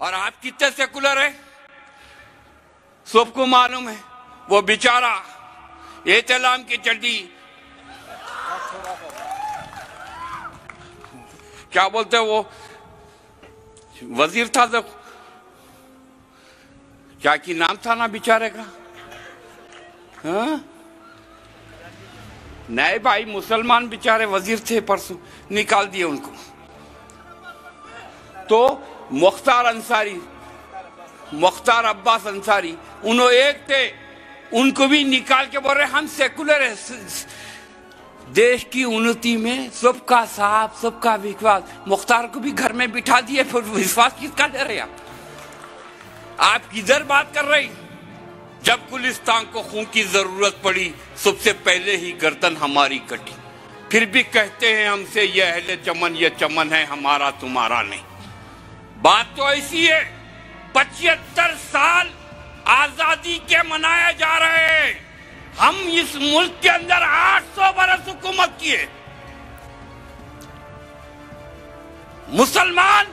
और आप कितने सेकुलर है सबको मालूम है। वो बेचारा एहतलाम की चड्डी क्या बोलते वो वजीर था, तो क्या की नाम था ना बेचारे का, हाँ? नहीं भाई, मुसलमान बेचारे वजीर थे, परसों निकाल दिए उनको। तो मुख्तार अब्बास अंसारी उन्होंने एक थे, उनको भी निकाल के बोल रहे हम सेकुलर है। देश की उन्नति में सबका साथ सबका विश्वास, मुख्तार को भी घर में बिठा दिए, फिर विश्वास किसका ले रहे आप किधर बात कर रहे? जब गुलिस्तान को खून की जरूरत पड़ी सबसे पहले ही गर्दन हमारी कटी, फिर भी कहते हैं हमसे ये अहले चमन ये चमन है हमारा तुम्हारा नहीं। बात तो ऐसी है, 75 साल आजादी के मनाए जा रहे हैं, हम इस मुल्क के अंदर 800 बरस हुकूमत किए। मुसलमान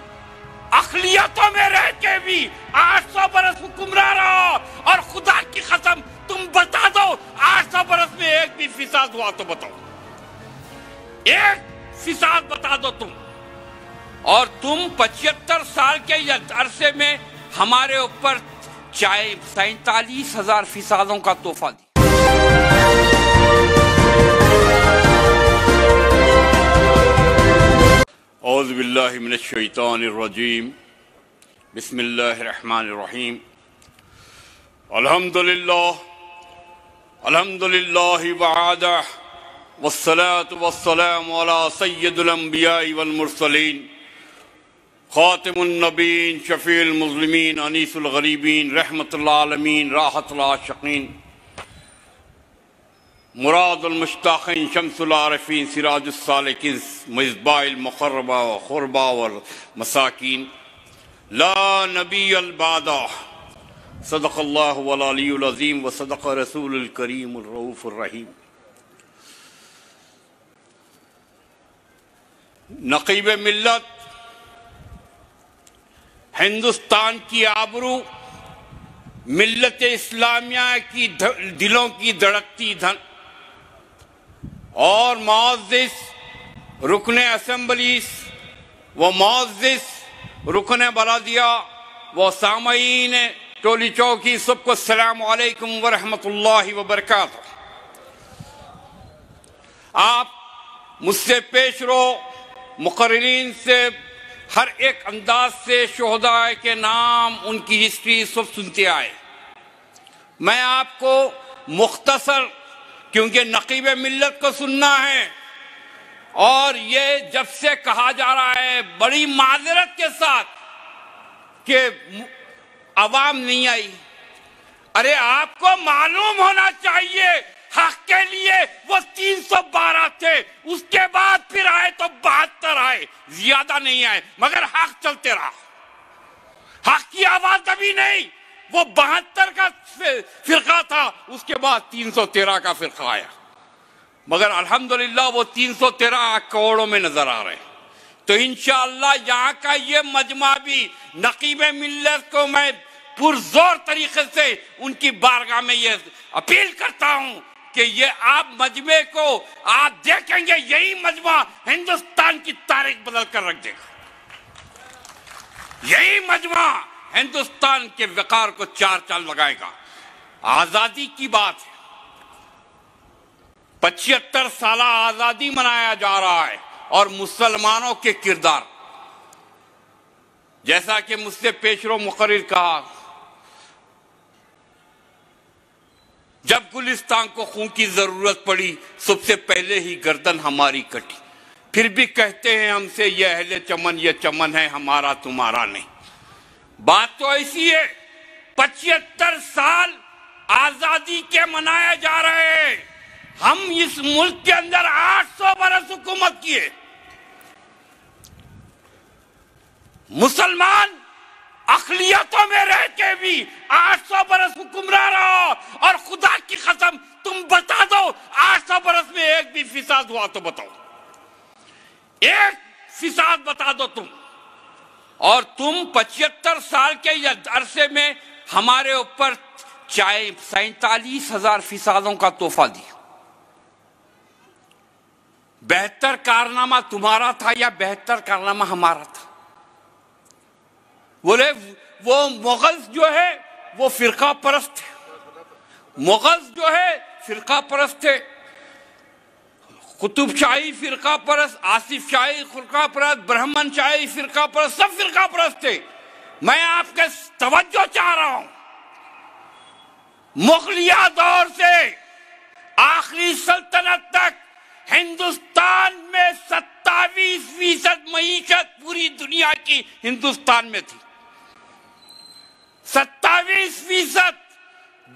अखिलियतों में रह के भी 800 बरस हुक्मरान रहा, और खुदा की कसम तुम बता दो 800 बरस में एक भी फिसाद हुआ तो बताओ, एक फिसाद बता दो तुम। और तुम 75 साल के अरसे में हमारे ऊपर 47,000 फिसादों का तोहफा दी। औज़ु बिल्लाहि मिनश शैतानिर रजीम, बिस्मिल्लाहिर रहमानिर रहीम। अल्हम्दुलिल्लाहि वअदा वस्सलातु वस्सलामु अला सय्यिदिल अंबिया'i वल मुरसलीन, खातिमुन नबीन, शफीउल मुज़लिमीन, अनीसुल गरीबीन, रहमतुल आलमीन, राहतुल आशिकीन, मुरादुल मुश्ताक़ीन, शम्सुल आरिफ़ीन, सिराजुस सालिकीन, मिज़बाहुल मुक़र्रबा व क़ुरबा वल मसाकीन, ला नबिय्यल बादा, सदक़ल्लाहु वल अलियुल अज़ीम व सदक़ रसूलुल करीमुर रऊफ़ुर रहीम। नक़ीब मिल्लत, हिंदुस्तान की आबरू, मिल्लत इस्लामिया की दिलों की धड़कती धन, और मुअज़्ज़िज़ रुकने असेंबलीज व मुअज़्ज़िज़ रुकने बलादिया व सामईन टोली चौकी, सबको अस्सलामु अलैकुम व रहमतुल्लाहि व बरकातुहू। आप मुझसे पेश रो मुक़र्रिरीन से हर एक अंदाज से शोहदा के नाम, उनकी हिस्ट्री सब सुनते आए। मैं आपको मुख्तसर, क्योंकि नक़ीब मिल्लत को सुनना है, और ये जब से कहा जा रहा है बड़ी माजरत के साथ कि अवाम नहीं आई। अरे आपको मालूम होना चाहिए हक के लिए वो 312 थे, उसके बाद फिर आए तो 72 आए, ज्यादा नहीं आए, मगर हक चलते रहा। हक की आवाज दबी नहीं। वो 72 का फिरका था, उसके बाद 313 का फिरका आया, मगर अल्हम्दुलिल्लाह वो 313 करोड़ों में नजर आ रहे हैं। तो इंशाअल्लाह यहाँ का ये मजमा भी नक़ीब मिल्लत को मैं पुरजोर तरीके से उनकी बारगाह में ये अपील करता हूँ कि ये आप मजमे को आप देखेंगे, यही मजमा हिंदुस्तान की तारीख बदल कर रख देगा। यही मजमा हिंदुस्तान के वकार को 4 चांद लगाएगा। आजादी की बात है, 75 साल आजादी मनाया जा रहा है, और मुसलमानों के किरदार, जैसा कि मुझसे पेशरो मुकर्रिर कहा, जब गुलिस्तान को खून की जरूरत पड़ी सबसे पहले ही गर्दन हमारी कटी, फिर भी कहते हैं हमसे ये अहले चमन ये चमन है हमारा तुम्हारा नहीं। बात तो ऐसी है, 75 साल आजादी के मनाए जा रहे हैं, हम इस मुल्क के अंदर 800 बरस हुकूमत किए। मुसलमान अखिलियतों में रह के भी 800 बरस हुक्मरान रहा, और खुदा की कसम तुम बता दो 800 बरस में एक भी फिसाद हुआ तो बताओ, एक फिसाद बता दो तुम। और तुम 75 साल के अरसे में हमारे ऊपर 47,000 फिसादों का तोहफा दिया। 72 कारनामा तुम्हारा था या 72 कारनामा हमारा था? बोले वो मुगल जो है वो फिरका परस्त थे, मुगल जो है फिरका परस्त थे, कुतुब शाही फिरका परस्त, आसिफ शाही फिरका परस्त, ब्राह्मण शाही फिरका परस्त, सब फिरका परस्त थे। मैं आपके तवज्जो चाह रहा हूं, मुगलिया दौर से आखिरी सल्तनत तक हिंदुस्तान में 27% मईशत पूरी दुनिया की हिंदुस्तान में थी। 27%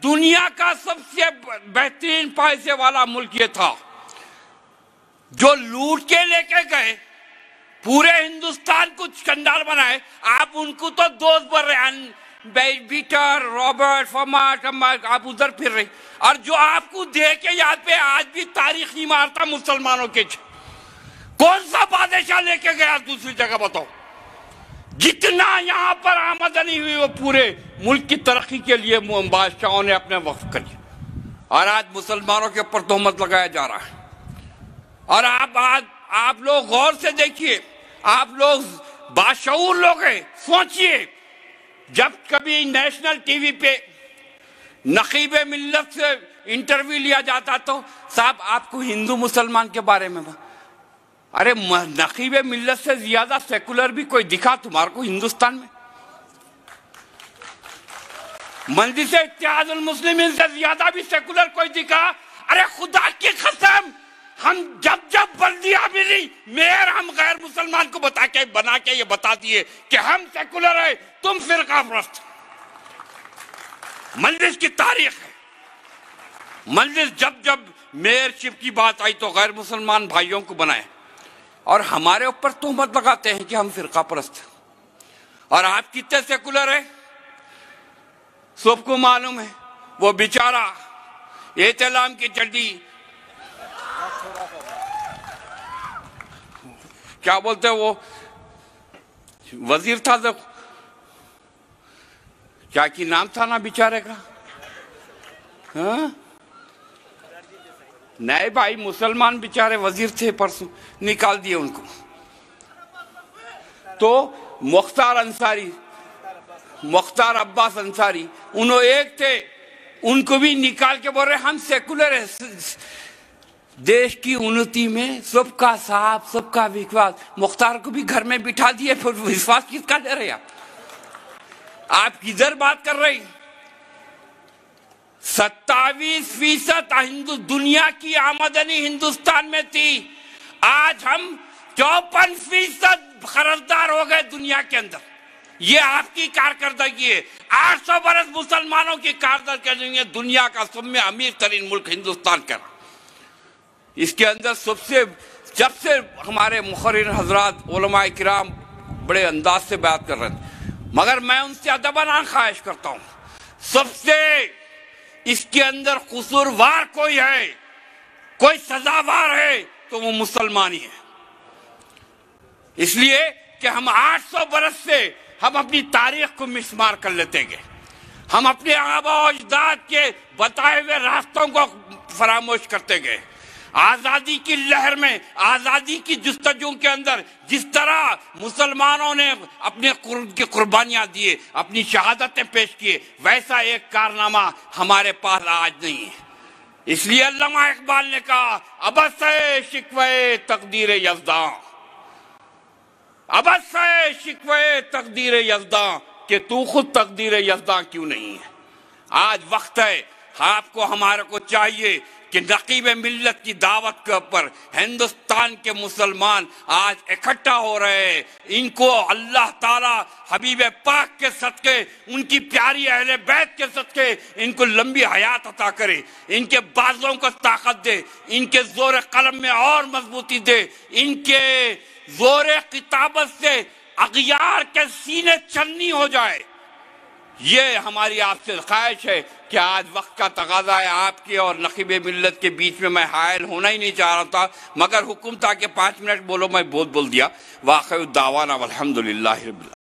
दुनिया का सबसे बेहतरीन पैसे वाला मुल्क ये था। जो लूट के लेके गए पूरे हिंदुस्तान को कंडाल बनाए, आप उनको तो दोस्त बोल रहे, बीटर, रॉबर्ट, फमाट, आप उधर फिर रहे, और जो आपको दे के याद पे आज भी तारीख नहीं मारता मुसलमानों के। कौन सा बादशाह लेके गया दूसरी जगह बताओ? जितना यहाँ पर आमदनी हुई वो पूरे मुल्क की तरक्की के लिए बादशाहों ने अपने वक्फ करी, और आज मुसलमानों के ऊपर तोहमत लगाया जा रहा है। और आप लोग गौर से देखिए, आप लोग बाशऊर लोग हैं, सोचिए, जब कभी नेशनल टीवी पे नकीबे मिल्लत से इंटरव्यू लिया जाता तो साहब आपको हिंदू मुसलमान के बारे में, अरे नकीबे मिल्लत से ज्यादा सेकुलर भी कोई दिखा तुम्हारे को हिंदुस्तान में? मजलिस इत्तेहादुल मुस्लिमीन से ज्यादा भी सेकुलर कोई दिखा? अरे खुदा की कसम, हम जब बल्दिया मिली मेयर, हम गैर मुसलमान को बना के ये बता दिए कि हम सेकुलर है, तुम फिरका परस्त। मजलिस की तारीख है, मजलिस जब मेयरशिप की बात आई तो गैर मुसलमान भाइयों को बनाए, और हमारे ऊपर तोहमत लगाते हैं कि हम फिरका परस्त हैं। और आप कितने सेकुलर है सबको मालूम है। वो बेचारा एहतलाम की चड्डी, क्या बोलते वो वजीर था, देखो क्या की नाम था ना बेचारे का, हाँ? नहीं भाई, मुसलमान बेचारे वजीर थे, परसों निकाल दिए उनको। तो मुख्तार अब्बास अंसारी, उन्होंने एक थे, उनको भी निकाल के बोल रहे हम सेकुलर है। देश की उन्नति में सबका साथ, सबका विश्वास, मुख्तार को भी घर में बिठा दिए, फिर विश्वास किसका ले रहे आप किधर बात कर रहे? 27% दुनिया की आमदनी हिंदुस्तान में थी, आज हम 54% कर्जदार हो गए दुनिया के अंदर। ये आपकी कारकर्दगी है। 800 बरस मुसलमानों की कारकर्दगी, दुनिया का सब में अमीर तरीन मुल्क हिंदुस्तान का। इसके अंदर जब से हमारे मुखर्रिर हजरात उलमाए किराम बड़े अंदाज से बात कर रहे थे, मगर मैं उनसे अदबन ख्वाहिश करता हूं, सबसे इसके अंदर कसूरवार कोई है, कोई सजावार है तो वो मुसलमान ही है। इसलिए कि हम 800 बरस से हम अपनी तारीख को मिसमार कर लेते गए, हम अपने आबा अजदाद के बताए हुए रास्तों को फरामोश करते गए। आजादी की लहर में, आजादी की जुस्तजू के अंदर जिस तरह मुसलमानों ने अपने कुर्बानियां दिए, अपनी शहादतें पेश किए, वैसा एक कारनामा हमारे पास आज नहीं है। इसलिए अल्लामा इकबाल ने कहा, अबस है शिकवे तकदीर यज़दां, अबस है शिकवे तकदीर यज़दां, कि तू खुद तकदीर यज़दां क्यों नहीं है। आज वक्त है, आपको हमारे को चाहिए कि नकीब मिल्लत की दावत के ऊपर हिंदुस्तान के मुसलमान आज इकट्ठा हो रहे हैं। इनको अल्लाह ताला हबीब पाक के सदके, उनकी प्यारी अहले बैत के सदके इनको लंबी हयात अता करे, इनके बाजों को ताकत दे, इनके जोर कलम में और मजबूती दे, इनके जोर किताबत से अगियार के सीने चन्नी हो जाए। ये हमारी आपसे ख्वाहिश है कि आज वक्त का तकाजा है आपके और नकीब मिल्लत के बीच में। मैं हायल होना ही नहीं चाह रहा था, मगर हुक्म था कि 5 मिनट बोलो, मैं बहुत बोल दिया। वाक़ई दावाना अल्हम्दुलिल्लाह रब्बिल